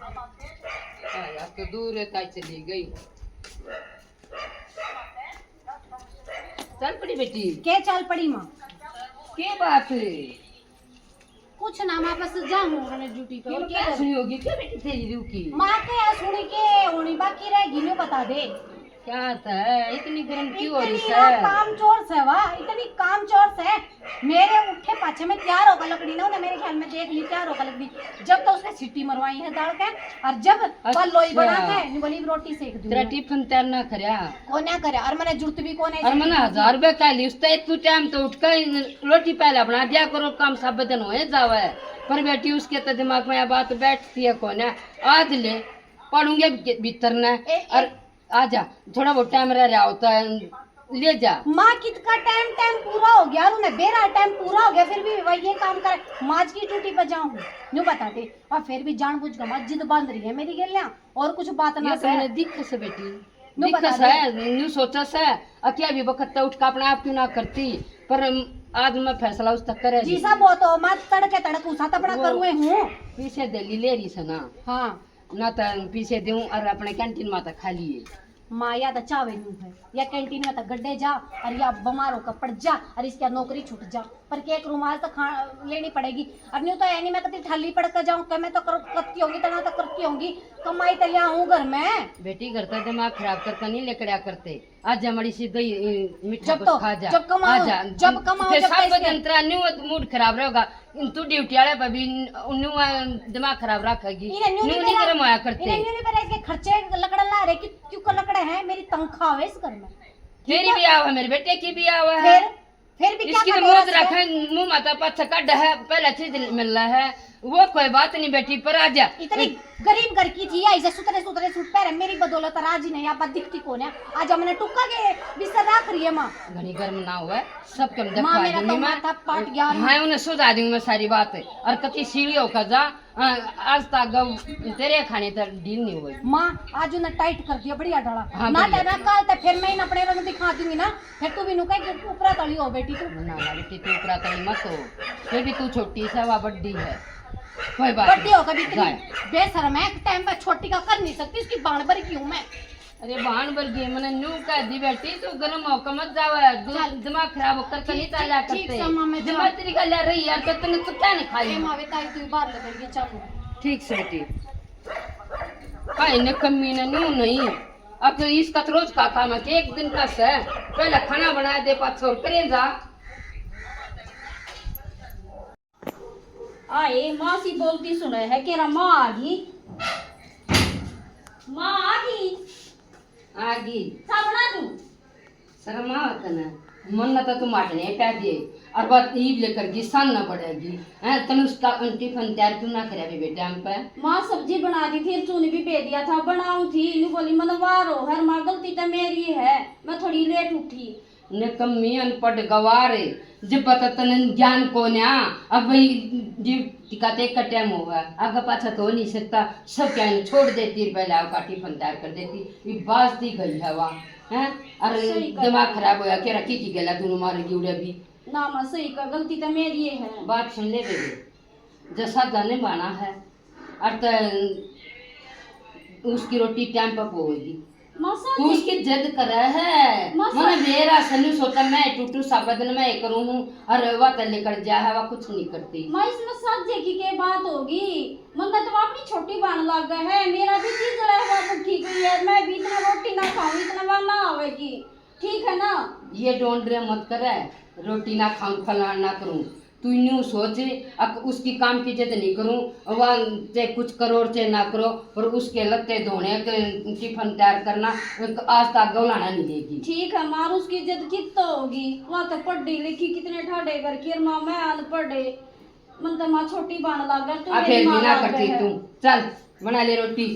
यार तो दूर है ताई चली गई। चल पड़ी बेटी। के चल पड़ी माँ? के बात है? कुछ ना माँ बस जाऊँ मैंने ड्यूटी पे। और क्या सुनी होगी क्या बेटी तेरी रूह की? माँ के सुनी के होनी बाकी रहेगी नहीं बता दे। क्या है इतनी गर्म क्यों हो रही इतनी है? काम चोर से वाह इतनी काम चोर से मेरे उठे पाछे में तैयार होकर लकड़ी ना मेरे ख्याल में देख ली तैयार होकर लकड़ी जब तो उसने सीटी मरवाई है दाल के और जब वो लोई बना के निबली रोटी सेक दूं। तेरा टिफिन तैयार ना करया कौन ना करे और मैंने जरूरत भी कौन है और मैंने 1000 रुपए का ली उसते तू टाइम तो उठ कर रोटी पहले बना दिया करो काम सब दिन होए जावे पर बेटी उसके तो दिमाग में यह बात बैठती है कौन है आज ले पढ़ूंगे भीतर ने और आजा थोड़ा बहुत टाइम रह रहा होता है ले जा। माँ कितना टाइम पूरा हो गया उन्हें बेरा टाइम पूरा हो गया फिर भी वही ये काम करे माज की ड्यूटी पे जाऊँ न्यू बताते और फिर भी जानबूझ कर मत जिद बांध रही है मेरी गलियां और कुछ बात ना से दिख से बेटी दिख है न्यू सोचा से क्या भी वक्त उठ का अपने आप क्यों ना करती पर आज मैं फैसला उस तक करे जी सब वो तो मैं तड़के तड़क उसा तपड़ा करूँ हूँ पीछे दिल्ली ले रही से ना हाँ ना तो पीछे दूं और अपने कैंटीन में खा लिए माँ या तो चावे नहीं है या कैंटीन में तो गड्ढे जा और या बीमार होकर पड़ जा और इसकी नौकरी छूट जा पर के एक रुमाल तो लेनी पड़ेगी और नहीं तो नहीं मैं कभी ठाली पड़ कर जाऊँ मैं तो करती होंगी तना तो करती होंगी कमाई तो लिया हूँ घर में बेटी घर का दिमाग खराब करके नहीं लेकर करते आज हमारी सीधी मीठा जब तो खा जा जब कमाओ जब कमाओ सब मूड खराब रहेगा तू ड्यूटी वाले पर भी दिमाग खराब रखेगी नहीं गर्म होया करते खर्चे लकड़ा ला रहे कि क्यों का लकड़ा है मेरी तनख्वाह है इस घर में तेरी भी आवा मेरे बेटे की भी आवा है फिर भी इसकी मौत रखे मुंह माता पाछा कड है पहला चीज मिल रहा है वो कोई बात नहीं बेटी पर आजा इतनी गरीब घर की थी ऐसे सुतरे सुतरे सूट पहरे मेरी बदौलत राजी नहीं आप दिखती कौन है आज हमने टुक्का के बिस्तर रख रही है माँ घनी गर्म ना हुआ सब कम देखा दूंगी मैं पाट गया हाँ उन्हें सुझा दूंगी मैं सारी बात और कति सीढ़ियों का जा आज तक तेरे खाने तक डील नहीं हुई माँ आज उन्हें टाइट कर दिया बढ़िया डाला ना लेना कल तो फिर मैं अपने रंग दिखा दूंगी ना फिर तू भी नुका ऊपरा तली हो बेटी तू ना बेटी तू ऊपरा तली मत हो फिर भी तू छोटी सा वह बड्डी है कोई बात बड्डी हो कभी बेशरम है टाइम पर छोटी का कर नहीं सकती उसकी बाण भर की हूँ मैं अरे बाण भर गई मैंने न्यू कह दी बेटी तू गर्म होकर मत जाओ दिमाग खराब होकर कहीं ताला करते दिमाग तेरी गल रही यार तो तूने तो क्या नहीं खाई मावे ताई तू बाहर लगेगी चल ठीक से बेटी काई ने कमी ने न्यू नहीं अब तो इसका तो रोज का काम है कि एक दिन का से पहले खाना बना दे पाछो और करें जा आए माँ सी बोलती सुने है कि माँ आ गई माँ आ गई बना दूं शर्म आवत ना मन तो तुम आटने पै दिए और बात ईब लेकर की सान ना पड़ेगी हैं तने उसका टिफिन तैयार क्यों ना करे बेटा हम पे माँ सब्जी बना दी थी चूनी भी दे दिया था बनाऊं थी इन्हें बोली मनवारो हर माँ गलती तो मेरी है मैं थोड़ी लेट उठी ने कमी अनपढ़ गवारे जब पता तने ज्ञान को ना अब भाई ड्यूटी का ते का टाइम होगा आगे पाछा तो नहीं सकता सब क्या छोड़ देती पहले आपका टिफिन तैयार कर देती ये बाज दी गई है वहाँ हैं अरे दिमाग खराब होया क्या रखी की गला दोनों मारेगी उड़े भी ना मां सही का गलती तो मेरी है बात सुन ले बेबे जैसा जाने बाना है और उसकी रोटी टाइम पर होगी तू उसकी जिद कर रहा है मैंने मेरा सन्नू सोचा मैं टूटू साबदन में करूँ और वह तो लेकर जा है वह कुछ नहीं करती मैं इसमें सब देखी के बात होगी मतलब तो अपनी छोटी बन लग गए है मेरा भी चीज जरा है ठीक है मैं भी इतना रोटी ना खाऊं इतना वह ना आवेगी ठीक है ना ये डोंडरे मत करे रोटी ना खाऊं फलाना ना करूं तू न्यू सोच अब उसकी काम की जिद नहीं करूं वह चाहे कुछ करो चाहे ना करो और उसके लगते धोने टिफिन तैयार करना आज तक गौलाना नहीं देगी ठीक है मार उसकी जिद कितना होगी वहाँ तो पढ़ी लिखी कितने ठाडे कर की माँ मैं अनपढ़े मन तो माँ छोटी बन लगा तू फिर भी ना करती तू चल बना ले रोटी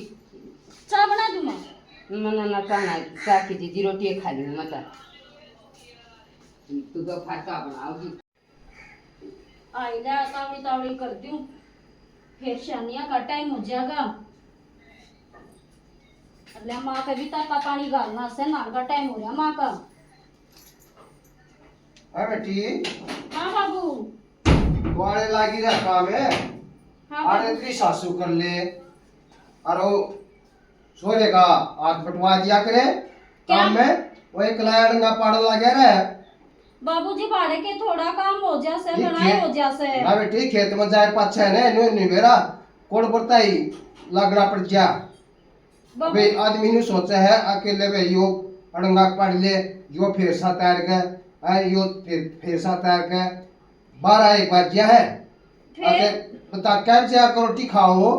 चाय बना दूं मैं ना चाह की दीदी रोटी खा ली मत तू तो फाटा बनाओगी आई ले तावड़ी तावड़ी कर दूं फिर शानिया का टाइम हो जाएगा अल्लाह माँ का भी ताता पानी गालना से नाल का टाइम हो रहा माँ का अरे बेटी हाँ बाबू तुम्हारे लागी रहा काम है हाँ अरे तेरी सासू कर ले और वो सोरे का हाथ बटवा दिया करे काम में, वो एक लायडंगा पाड़ लगे रहे। बाबूजी भाड़े के थोड़ा काम हो जासे, ठीक बनाए है। हो जासे। ना बेटी खेत में जाए पाछे ने नो निवेरा कोड़ पड़ता ही लगना पड़ जा। अबे आदमी ने सोचा है अकेले में यो अड़ंगा पड़ ले, यो फिर सा तैर के यो फिर सा तैर के 12-1 बार गया है। अबे बता क्या को रोटी खाओ,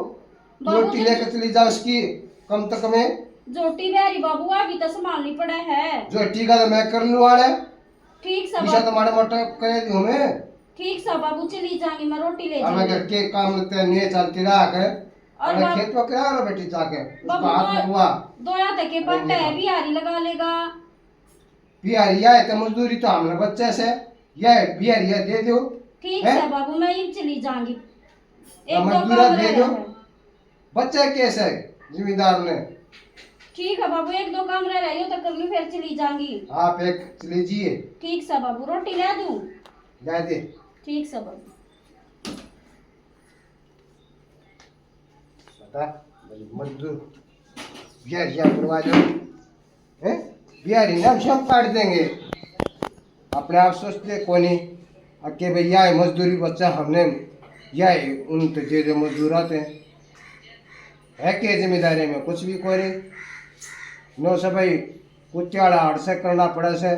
रोटी लेकर चली जाओ उसकी कम तक में जोटी बेरी बाबू अभी तो संभालनी पड़े है। जो टीका तो मैं कर लूँ वाले ठीक सा पीछा तो मारे मोटा करे दूँ मैं। ठीक सा बाबू चली जाएंगी, मैं रोटी ले अब मैं जाऊंगी। के काम लगते नहीं चलती रहा के और और खेत में क्या रो बेटी जाके उसका हाथ में हुआ दोया तक के पट्टे है भी हारी लगा लेगा। बिहारिया है तो मजदूरी तो हमने बच्चे से ये बिहारिया दे दो। ठीक है बाबू, मैं इन चली जाऊंगी। एक दो मजदूरा काम दे रह दो, रहे हैं। बच्चे कैसे जिम्मेदार ने। ठीक है बाबू, एक दो काम रह रही हो तो कर लूं, फिर चली जाऊंगी। आप एक लीजिए। ठीक सा बाबू, रोटी ले दूं? ले दे। ठीक सा बाबू। मजदूर बिहारिया करवा दो, हैं बिहारी ना हम काट देंगे। अपने आप सोचते कोनी अके भैया है मजदूरी बच्चा हमने या उन तो जे मजदूर आते है के जिम्मेदारी में कुछ भी कोई नहीं नो से भाई कुछ हाड़ से करना पड़े से।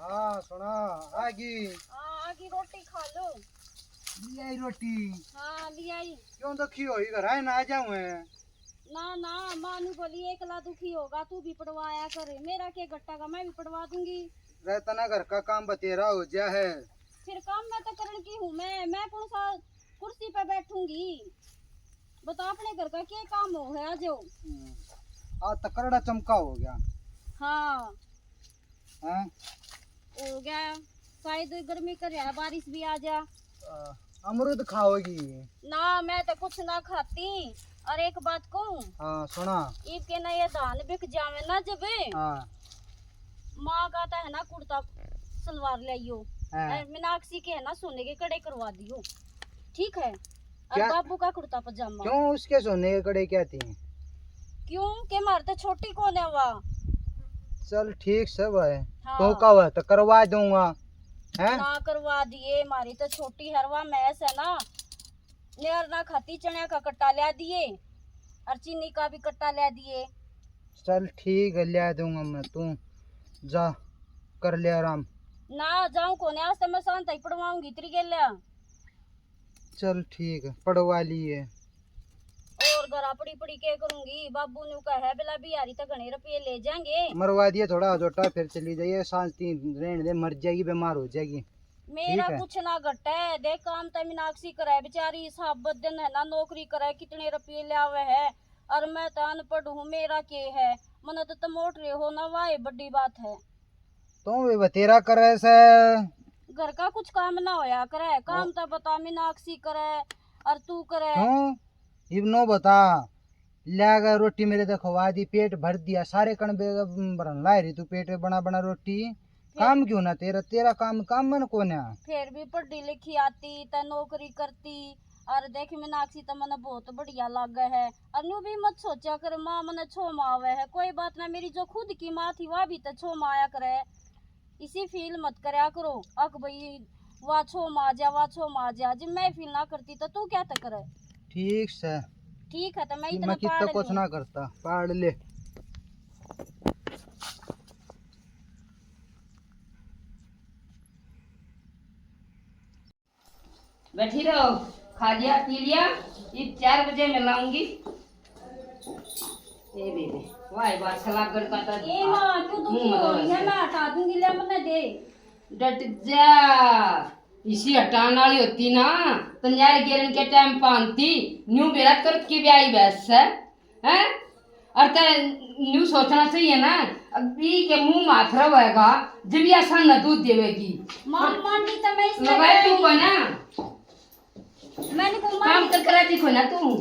हाँ सुना आगी आगी रोटी खा लो। लियाई रोटी। हाँ लियाई। क्यों दुखी हो घर आए ना आ जाऊं मैं। ना ना मानू बोली एकला दुखी होगा, तू भी पड़वाया करे, मेरा क्या गट्टा का, मैं भी पड़वा दूंगी। रहता ना घर का काम बतेरा हो जा है। फिर काम मैं तो करने की हूँ, मैं कौन सा कुर्सी पे बैठूंगी। बता अपने घर का क्या काम हो है जो। आज तक करड़ा चमका हो गया। हाँ हैं हो गया, शायद गर्मी कर रहा है, बारिश भी आ जा। अमरूद खाओगी? ना मैं तो कुछ ना खाती। और एक बात कहूँ? हाँ सुना। ईद के ना ये धान बिक जावे ना जब हाँ माँ का है ना कुर्ता सलवार लियो, मीनाक्षी के है ना सोने के कड़े करवा दियो, ठीक है? और बाबू का कुर्ता पजामा। क्यों उसके सोने के कड़े क्या थी? क्यों के मारे तो छोटी कौन है वह। चल ठीक सब है। हाँ। तो कब तो करवा दूंगा है ना करवा दिए, मारी तो छोटी हरवा मैस है ना, नेर ना खाती, चने का कट्टा ले दिए और चीनी का भी कट्टा ले दिए। चल ठीक है ले दूंगा मैं, तू जा कर ले आराम। ना जाऊं कोने, आज तो मैं शांत ही पढ़वाऊंगी तेरी गेल्या। चल ठीक है पढ़वा लिए। और घरा पड़ी पड़ी के करूंगी, बाबू ने कहा है बिला बिहारी तो घने रुपये ले जाएंगे। मरवा दिए थोड़ा जोटा, फिर चली जाइए, सांस तीन रहने दे, मर जाएगी बीमार हो जाएगी। मेरा कुछ ना घटा है, देख काम तो मीनाक्षी करे बेचारी, सब दिन है ना नौकरी करे, कितने रुपये ले आवे है, और मैं तो अनपढ़ हूँ, मेरा के है, मन तो मोट रहे हो ना, वाह बड़ी बात है। तो वे बतेरा करे से घर का कुछ काम ना होया करे, काम तो बता मीनाक्षी करे और तू करे। क्यों इब्नो बता लागा रोटी मेरे तो खवा दी, पेट भर दिया, सारे कण भरन ला रही तू, पेट बना बना रोटी, काम क्यों ना तेरा, तेरा काम मन कौन है? फिर भी पढ़ी लिखी आती तो नौकरी करती, और देख मीनाक्षी तो मन बहुत बढ़िया लगे है, और न्यू भी मत सोचा कर माँ मन छो माँ आवे है, कोई बात ना, मेरी जो खुद की माँ थी वह भी तो छो माँ आया करे, इसी फील मत करया करो अक भाई वाह छो माँ जा, वाह छो माँ जा, जब मैं फील ना करती तो तू क्या करे। ठीक से ठीक है तो मैं मैं कितना कुछ ना करता, पढ़ ले। बैठी रहो, खा लिया पी लिया, ये 4 बजे मैं लाऊंगी। ए बेबे वाह बात सलाह कर का था। ए मां क्यों दुखी हो रही है, मैं हटा दूंगी, ले मने दे। डट जा, इसी हटाने वाली होती ना तो यार गिरन के टाइम पानती न्यू बेड़ा कर की ब्याई बैस है हैं, और ते न्यू सोचना चाहिए ना, अभी के मुंह माथरा होएगा जब ये आसान न दूध देवेगी। मांडी तो मैं इसलिए लगाए तू को ना मैंने को काम कर करा दी को ना तू।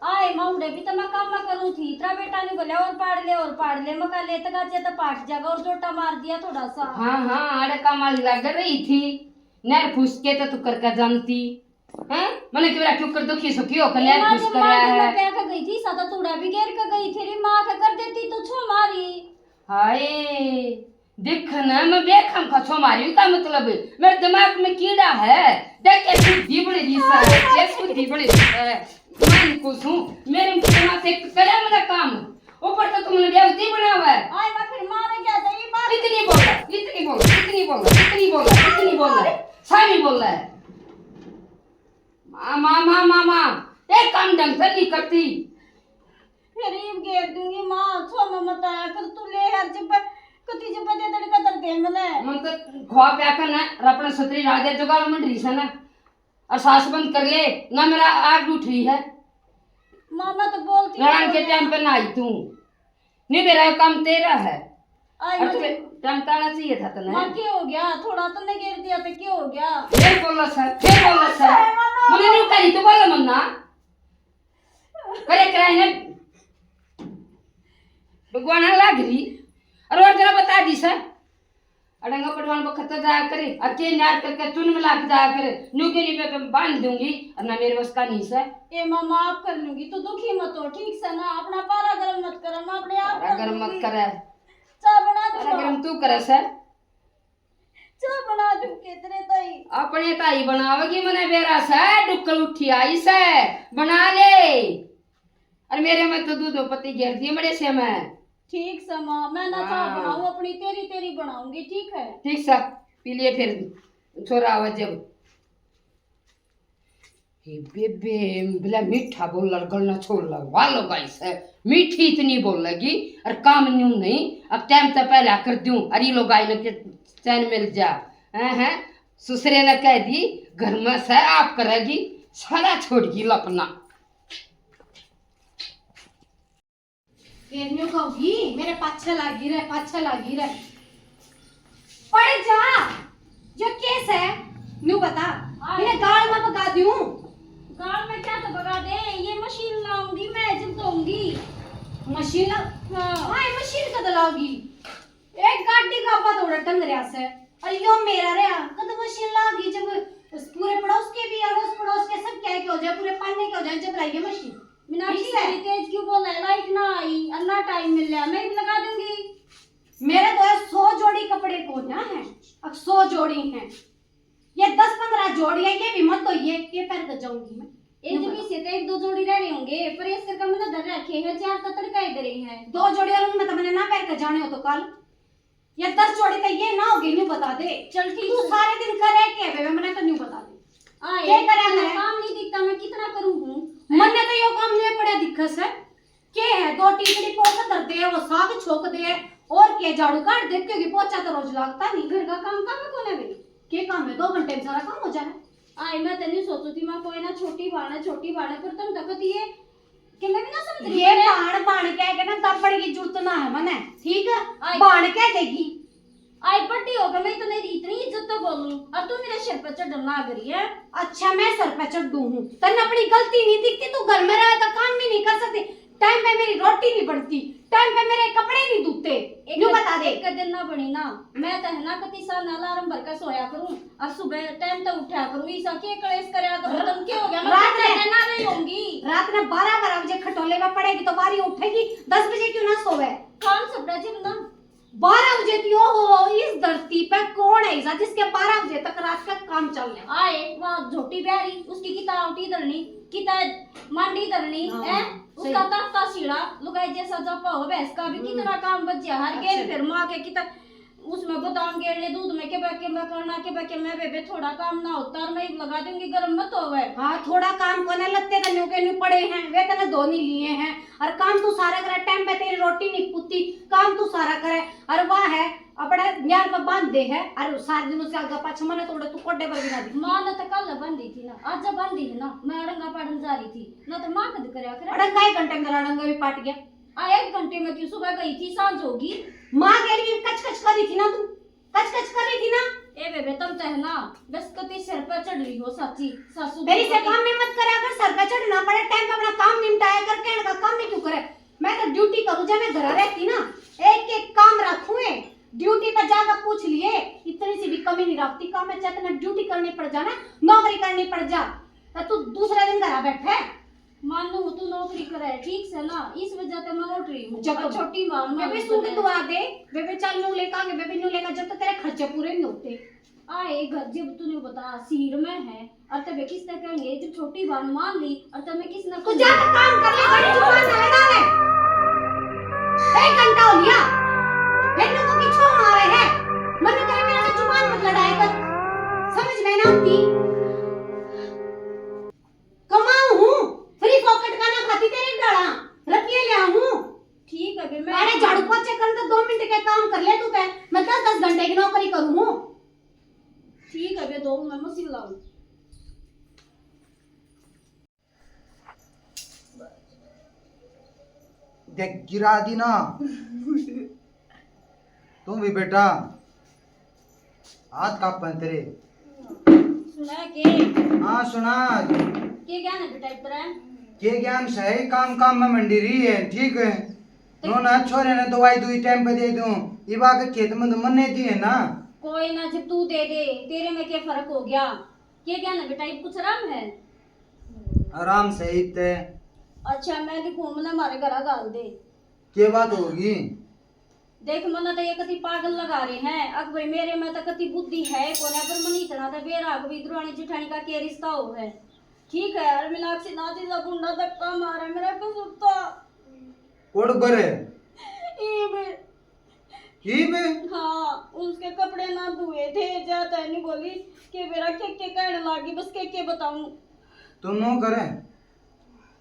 आए माउंडे भी तो मैं काम में करूँ थी इतना बेटा ने बोला और पाड़ ले मका ले तक आज तो पाट जाएगा और जोटा मार दिया थोड़ा सा। हाँ हाँ अरे कमाल लग रही थी नर फूस के तो तू करके जानती हैं मैंने क्यों क्यों कर दुखी सुखी हो कल्याण फूस कर रहा है। मैं क्या गई थी सदा तूड़ा भी घेर के गई थी री माँ के कर देती तो छो मारी। हाय देखना मैं बेखम खसो मारी का मतलब मेरे दिमाग में कीड़ा है देख कैसी दीबड़ी रीसा है कैसी दीबड़ी है मैं कुछ हूँ मेरे दिमाग से करे मेरा काम ऊपर तो तुमने बेवती बना हुआ है। आए मैं फिर मारे क्या था ये बात इतनी बोल रहा इतनी बोल रहा इतनी बोल रहा इतनी बोल रहा इतनी बोल रहा सामी बोल रहा है मामा मामा एक काम ढंग से नहीं करती फिर ये घेर दूंगी माँ छो मैं मत आया कर तू ले हर जब कति जब दे दड़ का दर दे मने मन तो खवा प्या कर ना और अपने सत्री राधे जुगाड़ में ढीस है ना और सास बंद कर ले ना मेरा आग उठ रही है मामा तो बोलती लड़ान के टाइम पे ना आई तू नहीं मेरा काम तेरा है आई और तुम्हें टाइम ताना चाहिए था तने माँ क्या हो गया थोड़ा तो नहीं घेर दिया तो क्या हो गया फिर बोला सर मुझे नहीं करी तो बोला मन्ना करे कराई ने भगवान लाग रही और जरा बता दी सर अडंगा पटवान को खत्ता जाया करे और के नार करके चुन मिला के जाया करे न्यू के लिए मैं बांध दूंगी और ना मेरे बस का नहीं सर ए मामा आप कर लूंगी तो दुखी मत हो ठीक से ना अपना पारा गरम मत कर मैं अपने आप कर गरम मत लूंगी। करे चाय बना अरे दूं गरम तू करे सर चाय बना दूं कितने तई अपने ताई बनावेगी मने बेरा से डुक्कल उठी आई से बना ले और मेरे में तो दूध पत्ती घेर दिए बड़े से मैं ठीक से माँ मैं ना चाय बनाऊं अपनी तेरी तेरी बनाऊंगी ठीक है ठीक सर पी लिए फिर छोरा आवाज जब हे बेबे बिला मीठा बोल गलना छोड़ लगवा लो गाइस है मीठी इतनी बोल लगी और काम न्यू नहीं अब टाइम तो पहले कर दूं अरे लोग आई के चैन मिल जा हैं ससुरे ने कह दी घर में से आप करेगी सारा छोड़गी लपना केन्यू कहोगी मेरे पाछे लागी रहे पड़े जा जो केस है न्यू बता इन्हें गाल में पका दूं गाल में क्या तो बगा दे ये मशीन लाऊंगी मैं जब दूंगी मशीन हाँ ये मशीन कद लाओगी एक गाड़ी का आपा थोड़ा टंग रहा से और यो मेरा रे कद मशीन लाओगी जब पूरे पड़ोस के भी अड़ोस पड़ोस के सब क्या हो जाए पूरे पानी के हो जाए जब लाइए मशीन मीनाक्षी तेरी तेज क्यों बोल रहा है लाइट ना आई अन्ना टाइम मिल रहा मैं भी लगा दूंगी मेरे तो 100 जोड़ी कपड़े पोना है अब 100 जोड़ी हैं ये 10-15 जोड़ी है ये भी मत तो ये पैर कर जाऊंगी मैं एक जगह से तो एक दो जोड़ी रह रहे होंगे पर इस करके मैंने धर रखे हैं चार तो तड़का दे रही हैं 2 जोड़ी और मैं तो मैंने ना पैर कर जाने हो तो कल ये 10 जोड़ी तो ये ना होगी न्यू बता दे चल ठीक तू सारे दिन करे के बे मैंने तो न्यू बता दे क्या करे मैं काम नहीं दिखता मैं कितना करूँ मन्ने तो यो काम नहीं पड़ा दिक्कत है के है 2 टीकड़ी पोछा धर दे वो साग छोक दे और के झाड़ू काट दे क्योंकि पोछा तो रोज लगता नहीं घर का काम काम कौन है भाई के काम है 2 घंटे में सारा काम हो जाए आई मैं तनी सोचू थी मैं कोई ना छोटी बाण पर तुम तकत ये कि मैं भी ना समझ रही ये बाण क्या है ना तब बड़ी जरूरत ना है मने ठीक है बाण क्या देगी आई बड्डी होकर मैं तो नहीं इतनी इज्जत तो बोलूं और तू मेरे सिर पर चढ़ना आ गई है अच्छा मैं सर पे चढ़ दूं हूं तन्ने अपनी गलती नहीं दिखती तू घर में रहे तो काम भी नहीं कर सकती टाइम पे मेरी रोटी नहीं बनती टाइम पे मेरे कपड़े नहीं धुलते न्यू बता दे एक दिन ना बनी ना मैं तो है ना कति सा अलार्म भर के सोया करूं और सुबह टाइम तो उठा करूं ऐसा के कलेश करया करूं तुम क्या हो गया मैं रात में ना रही होंगी रात में 12 बजे खटोले में पड़ेगी तो बारी उठेगी 10 बजे क्यों ना सोवे कौन सपड़ा जी ना 12 बजे क्यों हो इस धरती पे कौन है ऐसा जिसके 12 बजे तक रात का काम चल रहा आए वहाँ झोटी प्यारी उसकी किता उठी धरनी किता मांडी धरनी है उसका ताता सीढ़ा लुगाई जैसा जपा हो भैंस का भी कितना काम बच गया हर गेर फिर माँ के किता उसमें बादाम गेड़ ले दूध में के करना के मैं बेबे थोड़ा काम ना होता और मैं लगा दूंगी गरम मत होवे हाँ थोड़ा काम कोने लगते तो न्यू के न्यू पड़े हैं वे तने धोनी लिए हैं और काम तू सारा करे टाइम पे तेरी रोटी नहीं पुती काम तू सारा करे और वाह है अपने ज्ञान पर बांध दे है और सारे दिन उससे आगे पाछे मने तोड़े तू कोड्डे पर भी ना दी माँ ने तो कल बंदी थी ना आज जब बंदी है ना मैं अड़ंगा पढ़न जा रही थी ना तो माँ कद करया करे अड़ंगा 1 घंटे में अड़ंगा भी पाट गया 1 घंटे में क्यों सुबह गई थी सांझ होगी माँ के लिए कच कच करी थी ना तू कच कच कर रही थी ना। ए बेबे तुम तो है ना बस कभी सिर पर चढ़ रही हो साची सासू मेरी से काम में मत करे, अगर सर का चढ़ना पड़े टाइम पे अपना काम निपटाया कर, कहने का काम नहीं क्यों करे। मैं तो ड्यूटी करूं, जब मैं घर रहती ना एक एक काम रखूं, ड्यूटी पर जाकर पूछ लिए, इतनी सी भी कमी नहीं रखती काम में। चाहे तुम्हें ड्यूटी करनी पड़ जाना, नौकरी करनी पड़ जा, तो तू दूसरे दिन घर बैठे। मानो तू नौकरी करे ठीक से ना, इस वजह से मैं उठ रही हूँ। जब और छोटी मान बेबे सूट दुआ दे, बेबे चल नू लेकर आगे, बेबे नू लेकर, जब तक तेरे खर्चे पूरे नहीं होते। आए घर जब तूने बता सीर में है और तबे किसने कहेंगे जब छोटी बात मान ली और तब मैं किसने तू जाकर काम कर ले, बड़ी जुबान है ना है। 1 घंटा हो लिया, फिर लोगों की छो मारे है, मनु करे मेरा तो जुबान मत लड़ाए कर, समझ में ना आती। कमाऊं हूँ, फ्री पॉकेट का ना खाती तेरे डाला, रुपये ले आऊं। ठीक है बे मैं अरे झाड़ू पोछे कर तो 2 मिनट के काम कर ले तू पे, मैं 10-10 घंटे की नौकरी करूं। ठीक है बे 2 मैं मशीन लाऊं। देख गिरा दी ना तुम भी बेटा, हाथ कांपे तेरे। सुना के हाँ सुना, क्या ज्ञान है बेटा इतना है? ये ज्ञान सही काम काम में मंडी रही है, ठीक है। नो ना छोरे ने दवाई दुई टाइम पे दे दूं, ये बात खेत में तो मन नहीं दी है ना। कोई ना, जब तू दे दे तेरे में क्या फर्क हो गया? क्या ज्ञान है बेटा, ये कुछ आराम है? आराम से ही ते। अच्छा मैं दिखूं मैंने हमारे घर गाल दे। क्या बात होगी? देख मना तो ये कति पागल लगा रहे हैं, अब भाई मेरे में तो कति बुद्धि है कोने पर मन इतना तो बेराग भी द्रोणी जिठानी का क्या रिश्ता हो है। ठीक है यार, मीनाक्षी नाची का गुंडा धक्का मारा मेरा कुत्ता। कोड करे ये बे ही बे हाँ, उसके कपड़े ना धुए थे, जाता है नहीं बोली कि मेरा के कहने लागी, बस के बताऊं। तुम नो करे,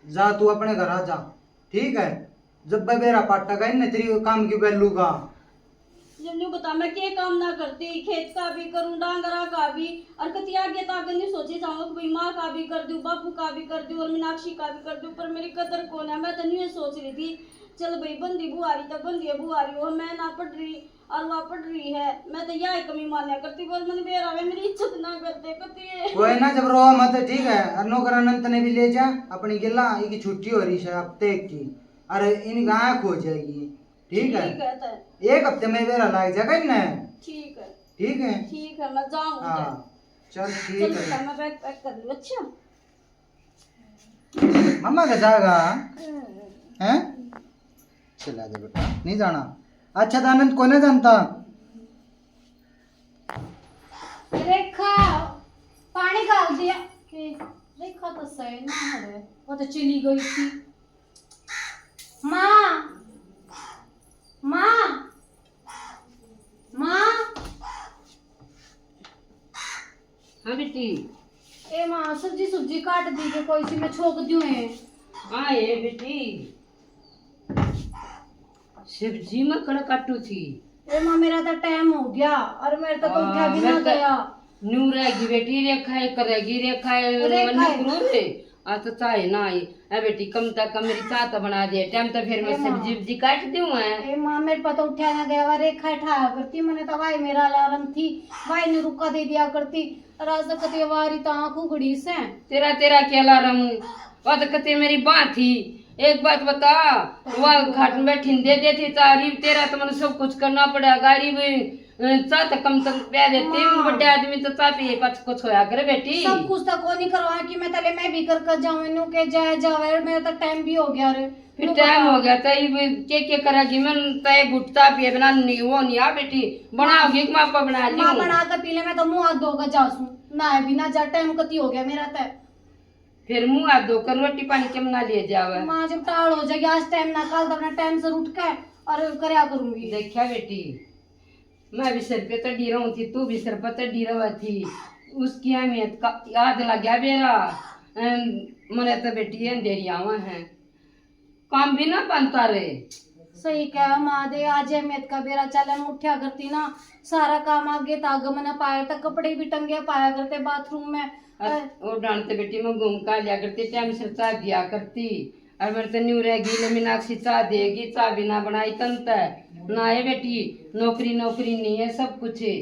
जा तू अपने घर आ जा, ठीक है। जब बेरा पाटा का इन तेरी काम की वैल्यू का जब नहीं बता मैं क्या काम ना करती, खेत का भी करूं डांगरा का भी, और कति आगे तो आगे नहीं सोचे जाऊंगा कि भाई माँ का भी कर दूं, बापू का भी कर दूं और मीनाक्षी का भी कर दूं, पर मेरी कदर कौन है। मैं तो नहीं सोच रही थी चल भाई बंदी बुआरी तो बंदी बुआरी हो, मैं ना पढ़ रही और वहाँ पढ़ रही है, मैं तो यह कमी मान्या करती, बोल मैंने बेरा मेरी इज्जत ना करते कति। कोई ना, जब रो मत, ठीक है। और नौकर अनंत ने भी ले जा अपनी गिला, इनकी छुट्टी हो रही है हफ्ते की, अरे इनकी आँख हो जाएगी, ठीक है। एक हफ्ते में बेरा लाग जाएगा ना, ठीक है ठीक है। ठीक है मैं जाऊँ। हाँ चल ठीक चल है। मैं बैग पैक कर लूँ। अच्छा मम्मा का जाएगा हैं? चला जा बेटा, नहीं जाना। अच्छा तो आनंद कौन है जानता? रेखा पानी डाल दिया कि रेखा तो सही ना है, वो तो चली गई थी। माँ माँ माँ, हाँ बेटी। ए माँ सब्जी काट दी के कोई सी मैं छोक दूं है। हाँ ये बेटी, सब्जी में कड़ा काटू थी। ए माँ मेरा तो टाइम हो गया और मेरे तो कोई उठा भी ना गया। नू रहेगी बेटी, रेखा है करेगी, रेखा है रेखा है। ग्रुप आज तो चाहे ना आई है बेटी, कम तक कम मेरी चाह तो बना दे टाइम तो फिर मैं सब्जी वब्जी काट दूं है। ए माँ मेरे पास तो उठा ना गया, रेखा उठाया करती, मैंने तो भाई मेरा अलार्म थी, भाई ने रुका दे दिया करती, राज तक कती वारी तो आँख उगड़ी से। तेरा तेरा क्या अलार्म, वो तो कहते मेरी बात थी। एक बात बता, वह घाट में बैठी दे देती तारीफ, तेरा तो मैंने सब कुछ करना पड़ा, गाड़ी में चाह तो कम तक पे देते, बड़े आदमी तो चाह पिए पाछ कुछ होया करे बेटी। सब कुछ तो को नहीं करवा कि मैं तले मैं भी कर जाऊं, इनु के जाए मेरा तो टाइम भी हो गया रे। फिर टाइम हो गया तो क्या करेगी, मैं तय घुटता पिए बना नहीं वो नहीं आ बेटी, बनाओगी कि मापा बना ली माँ बना कर पी ले, मैं तो मुंह हाथ धोकर जासूं ना भी ना जा, टाइम कती हो गया मेरा तो। फिर मुंह हाथ धोकर रोटी पानी के बना लिए जावे। माँ जब टाड़ हो जाएगी आज टाइम ना कल तो अपना टाइम से उठ के और करया करूंगी। देखा बेटी, मैं भी सिर पे तो डीरा थी, तू भी सिर पे तो डीरा थी, उसकी अहमियत का याद लग गया मेरा। मने तो बेटी अंधेरी आवा है, काम भी ना बनता रे। सही कहा माँ दे, आज अहमियत का बेरा चला उठा करती ना, सारा काम आगे ताग मना पाया था, कपड़े भी टंगे पाया करते बाथरूम में। वो डांटते बेटी मैं घूम का लिया करती, टाइम से चाय दिया करती, और मेरे तो न्यू रहेगी ले मीनाक्षी चाह देगी, चाह भी ना बनाई तंत ना है बेटी। नौकरी नौकरी नहीं है, सब कुछ है।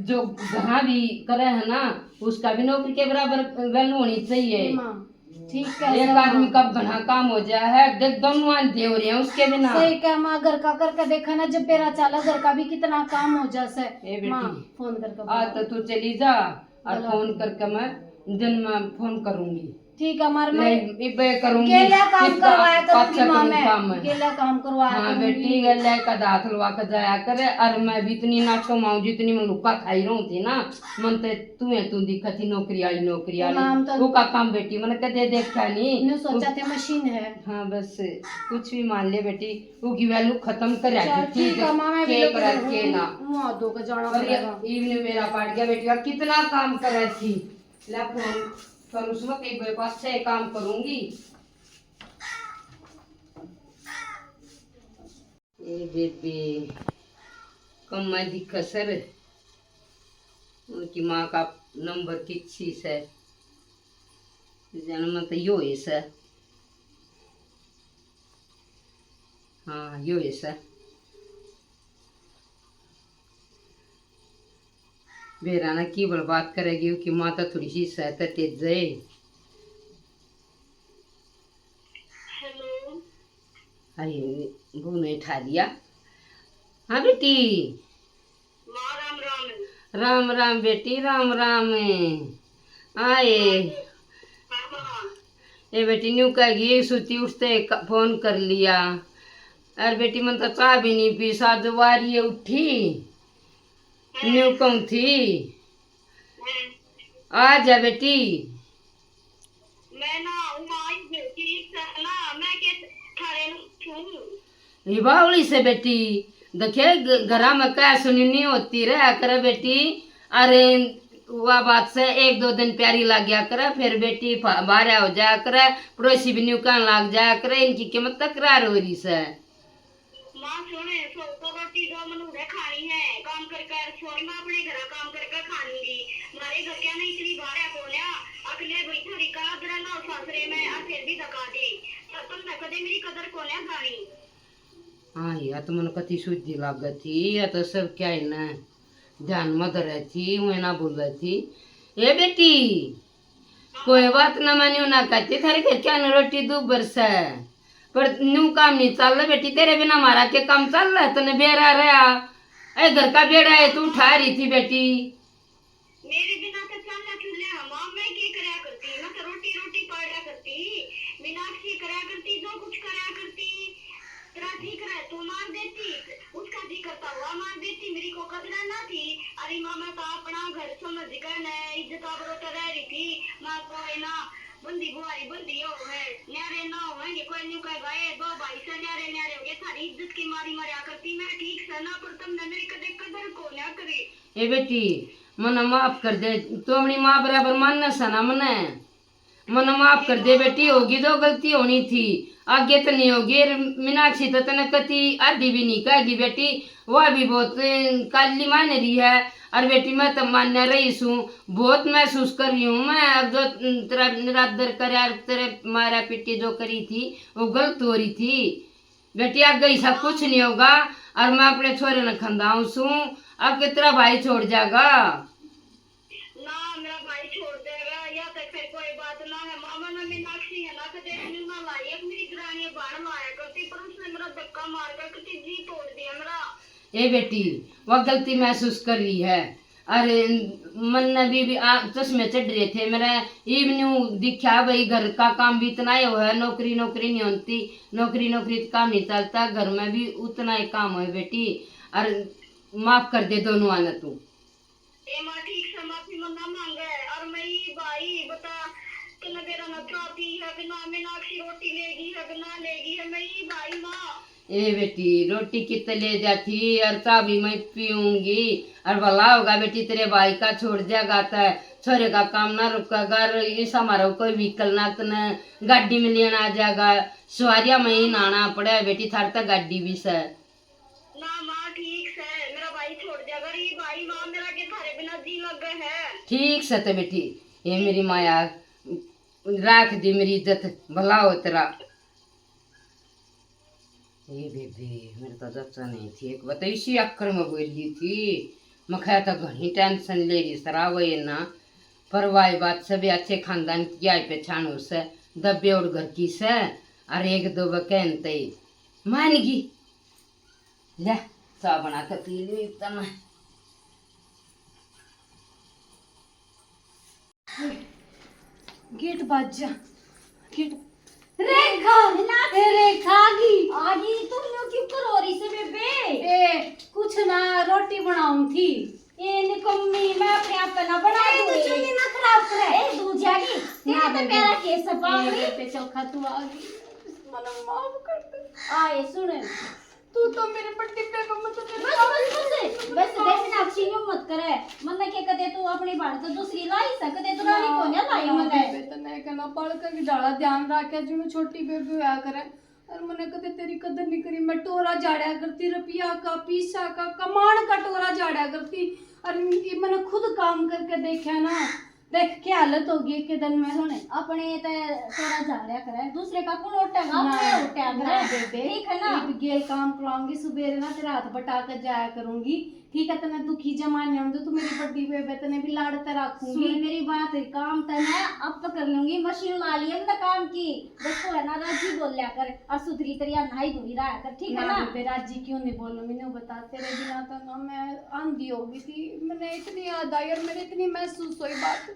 जो जहाँ भी करे है ना उसका भी नौकरी के बराबर वैल्यू होनी चाहिए। माँ ठीक है एक आदमी का घना काम हो जाए है, देख दोनों दे हो रहे हैं उसके बिना। सही क्या माँ, घर का करके देखा ना, जब पेरा चाला घर का भी कितना काम हो जाए। ए बेटी, माँ फोन करके आ तो तू चली जा और चलो। फोन करके मैं दिन में फोन करूंगी। ठीक है मार, मैं नहीं इबे करूंगी, गेला काम कितना करवाया अच्छा करूंगी माँ, करूं काम मैं मैं। गेला काम करवाया हाँ करूंगी। बेटी गले का दांत लवा के जाया करे। और मैं भी इतनी ना छमाऊं जितनी मैं लुका खाई रहूं थी ना। मन ते तू दिखा थी नौकरी आई नौकरी माम तो- आई वो का काम बेटी मैंने कदे देखा नहीं। मैं सोचा थे मशीन है। हाँ बस कुछ भी मान ले बेटी, वो की वैल्यू खत्म कर चल ठीक है माँ, मैं भी के करा के ना। मुँह धो के जाना और पड़ेगा। इवने मेरा पाट गया बेटी, और कितना काम करे थी। ले फोन पर उस वक्त एक मेरे पास से काम करूंगी। ए बेबी कम दिखा सर, उनकी माँ का नंबर किसी से जन्म तो यो है सर। हाँ यो है सर। बेराना की बर्बाद करेगी कि माता थोड़ी सी सहता तेज जाए। अरे वो नहीं उठा दिया। हाँ बेटी, राम राम बेटी, राम राम आए। ये बेटी न्यू कहेगी सुती उठते फोन कर लिया। अरे बेटी मन तो चाह भी नहीं पी, साजवारी उठी न्यू कहूँ थी आ जा बेटी। मैं ना ये बावली से बेटी देखे घरा में क्या सुनी नहीं होती रहा करे बेटी। अरे वह बात से एक दो दिन प्यारी लग गया करे, फिर बेटी बाहर हो जाया करे, पड़ोसी भी न्यू कहने लग जाया करे, इनकी कीमत तकरार हो रही से। माँ सुने तो रोटी दो मनुरे खानी है, काम कर कर छोड़ मैं अपने घर काम कर कर खाऊंगी। हमारे घर क्या नहीं इतनी बाहर है बोलिया अगले भाई थोड़ी कदर ना सासरे में और फिर भी धक्का दे तो तुम न कदे मेरी कदर को ना जानी। हाँ या तो मन कति शुद्धि लग थी, या तो सब क्या है ना ध्यान मत रही थी, मैं ना बोल रही थी। ये बेटी कोई बात ना मानी ना कहती, थारे घर क्या न रोटी दो बरस है पर न्यू काम नहीं चल रहा बेटी, तेरे बिना हमारा के काम चल रहा है। तने बेरा रहा ए घर का बेड़ा है, तू उठा रही थी बेटी। मेरे बिना तो चलना चूल्हा माँ मैं क्या करा करती, मैं तो रोटी रोटी पाड़ा करती, मीनाक्षी करा करती, जो कुछ करा करती तेरा ठीक रहा तू मार देती, उसका जी करता हुआ मार देती, मेरी को कदर ना थी। अरे माँ मैं तो अपना घर समझ कर न इज्जत आबरू तो रह रही थी। माँ को है ना बंदी बुआरी बंदी हो है न्यारे ना होंगे कोई नहीं कहेगा ये दो भाई से न्यारे न्यारे हो गए, थारी इज्जत की मारी मरिया करती मैं ठीक से ना, पर तुमने मेरी कदे कदर को ना करी। ए बेटी मन माफ कर दे, तू अपनी माँ बराबर मानना सना मन माफ कर दे बेटी। होगी तो गलती होनी थी, आगे तो नहीं होगी। मीनाक्षी तो तने कति आधी भी नहीं कहेगी बेटी, वह भी बहुत काली मान रही है। और बेटी मैं तो मान्य रही हूँ, बहुत महसूस कर रही हूँ मैं। अब जो तेरा निरादर करे तेरे मारा पिटी जो करी थी वो गलत हो रही थी बेटी। आगे ऐसा कुछ नहीं होगा, और मैं अपने छोरे ने खंदाऊँ सू, अब तेरा भाई छोड़ जाएगा ना मेरा भाई छोड़ देगा या तो फिर कोई बात ना है। मामा ना मीनाक्षी है ना कदे ना लाई अब मेरी दरानी बाण लाया करती, पर उसने मेरा धक्का मार कर कति जी तोड़ दिया मेरा। ए बेटी वह गलती महसूस कर रही है। अरे मन ने भी चश्मे चढ़ रहे थे मेरे, इवनिंग दिखा भाई घर का काम भी इतना ही है, नौकरी नौकरी नहीं होती, नौकरी नौकरी तो काम नहीं चलता, घर में भी उतना ही काम है बेटी। और माफ कर दे दोनों आना तू। ए माँ ठीक से माफी मना मांगे, और मैं भाई बता कि ना मेरा ना चाहती है कि ना मीनाक्षी रोटी लेगी है कि ना लेगी है, मैं भाई माँ। ए बेटी रोटी कितने ले जाती और चाय भी मैं पीऊंगी, और भला होगा बेटी तेरे भाई का छोड़ जाएगा तो छोरे का काम ना रुकेगा। इस हमारा कोई व्हीकल ना तो गाड़ी में लेना आ जाएगा, सवारिया में ही नाना पड़े बेटी, थार तक गाड़ी भी से ना माँ ठीक से मेरा भाई छोड़ जाएगा। रे भाई माँ मेरा के थारे बिना जी लग गए है। ठीक से तो बेटी ये मेरी माया राख दी मेरी इज्जत, भला हो तेरा। ये बेबी मेरे तो जच्चा नहीं थी एक बात इसी अक्कर में बोली थी मैं खाया तो घनी टेंशन ले रही सराव ये ना पर वाई बात सभी अच्छे खानदान की आई पहचान हो से दबे और घर की से और एक दो बकैन तई मान गई ले चाय बना के पी ली तम गेट बाज जा गेट रेखा रेखा आगी तुम लोग क्यों करो रही से बेबे? ए कुछ ना रोटी बनाऊं थी ये निकम्मी मैं अपने आप पे ना बना दूं। तो चुन्नी ना खराब करे ए दूध जागी तेरा तो मेरा केस पावड़ी पे चौखा तू आ गई मन माफ कर दे आए सुन तू तो मेरे पट्टी पे मतलब बस देख ना अच्छी न्यू मत करे मन के कदे तू अपनी बात तो दूसरी लाई सकदे तू रानी को ना लाई मने तो नहीं कहना पड़ कर डाला ध्यान रखे जो मैं छोटी बेबी होया करे और मैंने कदे तेरी कदर नहीं करी मैं टोरा झाड़ा करती रुपया का पीसा का कमाण का टोरा झाड़ा करती और मैंने खुद काम करके देखा ना देख क्या हालत होगी एक दिन में सुन अपने ते टोरा झाड़या करे दूसरे का कौन उठेगा अपने उठा करे ठीक है ना गेल काम कराऊंगी सुबह ना तेरा हाथ बटा कर जाया करूंगी ठीक है तने दुखी जमाने होंगे तू मेरी बड़ी बेबे तने भी लाड़ते रखूंगी सुन मेरी बात है काम तो मैं अब तो कर लूंगी मशीन ला लिया ना काम की देखो है ना राजी बोल लिया कर और सुधरी तरिया नहाई धोई रहा कर ठीक है ना बेबे राजी क्यों नहीं बोलो मैंने बता तेरे बिना तो ना मैं आंधी हो गई थी मैंने इतनी याद आई और मेरे इतनी महसूस हुई बात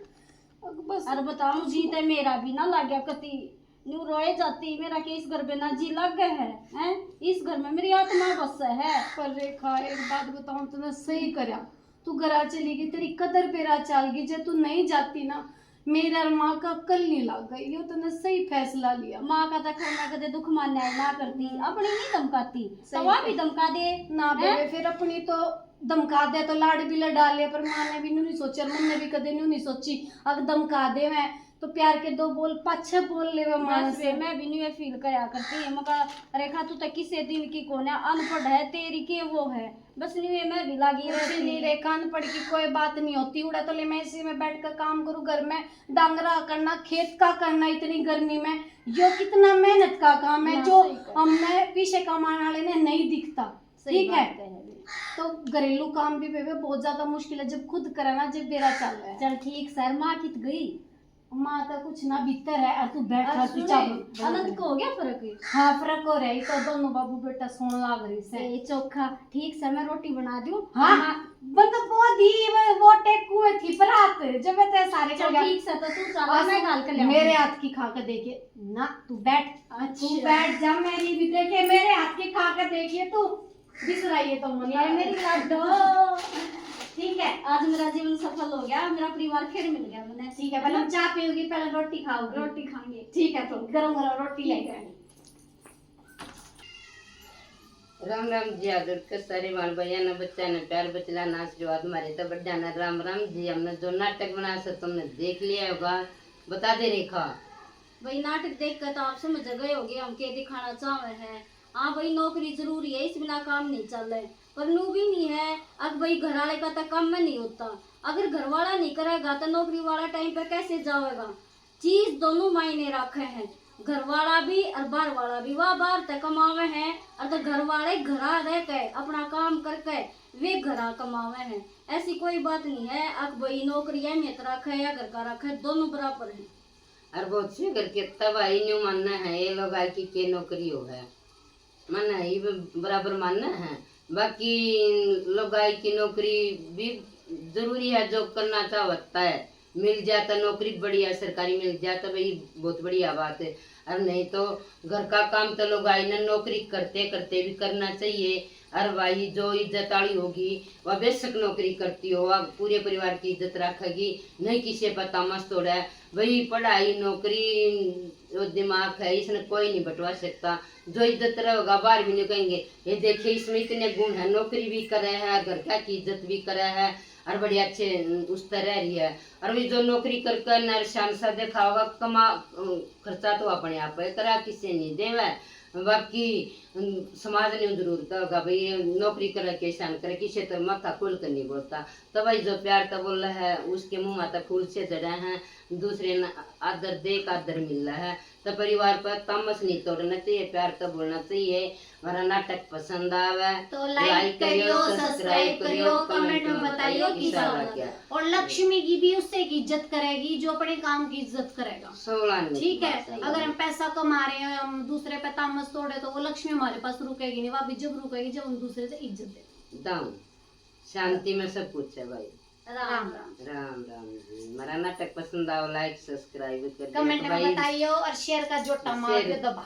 बस अरे बताऊं जी ते मेरा भी ना लग गया कति न्यू रोए जाती मेरा के इस घर पे ना जी लग गए हैं इस घर में मेरी आत्मा बस है। पर रेखा एक बात बताऊं तूने सही करया तू घरा चली गई तेरी कदर पेरा चल गई जे तू नहीं जाती ना मेरा और माँ का कल नहीं लग गई ये तूने सही फैसला लिया माँ का तो खैर मैं कदे दुख मान्या ना करती अपनी नहीं धमकाती सही तो वहाँ भी धमका दे ना बेबे फिर अपनी तो धमका दे तो लाड़ भी लड़ा ले पर माँ ने भी नहीं सोचा मन ने भी कदे नहीं सोची अगर धमका दे मैं तो प्यार के दो बोल पाछे बोल ले माँ से मैं भी नहीं फील करा करती है मगर रेखा तू तो किसी दिन की कौन है अनपढ़ है तेरी के वो है बस नहीं मैं भी लगी रहती नहीं रेखा अनपढ़ की कोई बात नहीं होती उड़ा तो ले मैं इसी में बैठ कर काम करूँ घर में डांगरा करना खेत का करना इतनी गर्मी में यो कितना मेहनत का काम है जो मैं पीछे कमाने वाले ने नहीं दिखता ठीक है तो घरेलू काम भी बेबे बहुत ज्यादा मुश्किल है जब खुद कराना जब बेरा चल रहा है चल ठीक सर माँ कित गई माँ तो कुछ ना भीतर है और तू बैठ खा तू चावल आनंद को हो गया फर्क हाँ फर्क हो रहा है तो दोनों बाबू बेटा सोने लग रही से चोखा ठीक सर मैं रोटी बना दूं हाँ बंद वो दी वो टेकुए थी परात जब मैं ते सारे चल ठीक सर तो तू चल मैं गाल कर ले मेरे हाथ की खा कर देखिए ना तू बैठ तू बैठ जा मेरी भी देखे मेरे हाथ की खा कर देखिए तू बिसराइए तो मन ये मेरी लाडो ठीक है आज मेरा जीवन सफल हो गया मेरा परिवार फिर मिल गया मैंने ठीक है पहले हम चाय पियोगी पहले रोटी खाओगी रोटी खाएंगे ठीक है तो गरम गरम रोटी लेके राम राम जी आदर के सारे बाल भैया न बच्चा न प्यार बचला ना आशीर्वाद मारे तो बढ़िया न राम राम जी हमने जो नाटक बनाया सर तुमने देख लिया होगा बता दे रेखा भाई नाटक देख कर तो आप समझ गए होगे हम क्या दिखाना चाह रहे हैं हाँ भाई नौकरी जरूरी है इस बिना काम नहीं चल रहा है पर नू भी नहीं है अब भाई घर वाले का तो काम में नहीं होता अगर घर वाला नहीं करेगा तो नौकरी वाला टाइम पे कैसे जाएगा चीज दोनों मायने रखे हैं घर वाला भी और बाहर वाला भी वह बाहर तक कमावे हैं और तो घर वाले घरा रह के अपना काम करके वे घरा कमावे हैं ऐसी कोई बात नहीं है अब भाई नौकरी अहमियत रखे या घर का रखे दोनों बराबर है और बहुत से करके तब आई न्यू मानना है ये लोग आई की के नौकरी हो है मानना है ये बराबर मानना है बाकी लोग आई की नौकरी भी जरूरी है जो करना चाहता है मिल जाता नौकरी बढ़िया सरकारी मिल जाता भाई बहुत बढ़िया बात है और नहीं तो घर का काम तो लोग आई ना नौकरी करते करते भी करना चाहिए और भाई जो इज्जत वाली होगी वह बेशक नौकरी करती हो वह पूरे परिवार की इज्जत रखेगी नहीं किसी पता मस्त हो रहा है भाई पढ़ाई नौकरी जो दिमाग है इसने कोई नहीं बटवा सकता जो इज्जत रहेगा बाहर भी नहीं कहेंगे ये देखिए इसमें इतने गुण है नौकरी भी करे है घर का की इज्जत भी करे है और बड़ी अच्छे उस तरह रही है और भी जो नौकरी कर नर शान सा देखा होगा कमा खर्चा तो अपने आप है करा किसी नहीं देवे बाकी समाज ने जरूर होगा भाई नौकरी करे के शान करे किसी तो माथा खोल कर नहीं बोलता तो भाई जो प्यार तो बोल रहा है उसके मुंह माथा फूल से जड़े हैं दूसरे आदर दे का आदर मिल रहा है तो परिवार पर तामस नहीं तोड़ना चाहिए, प्यार तो बोलना चाहिए। हमारा नाटक पसंद आवे तो लाइक करियो, सब्सक्राइब करियो, कमेंट में बताइयो कि क्या। और लक्ष्मी की भी उससे की इज्जत करेगी जो अपने काम की इज्जत करेगा। ठीक है, अगर हम पैसा कमा रहे हैं, हम दूसरे पे तामस तोड़े तो वो लक्ष्मी हमारे पास रुकेगी नहीं, वह भी जब रुकेगी जब हम दूसरे से इज्जत दें। शांति में सब कुछ है भाई। राम राम। राम राम जी। हमारा नाटक पसंद आओ, लाइक सब्सक्राइब कर कमेंट में बताइयो और शेयर का जोटा मार के दबा।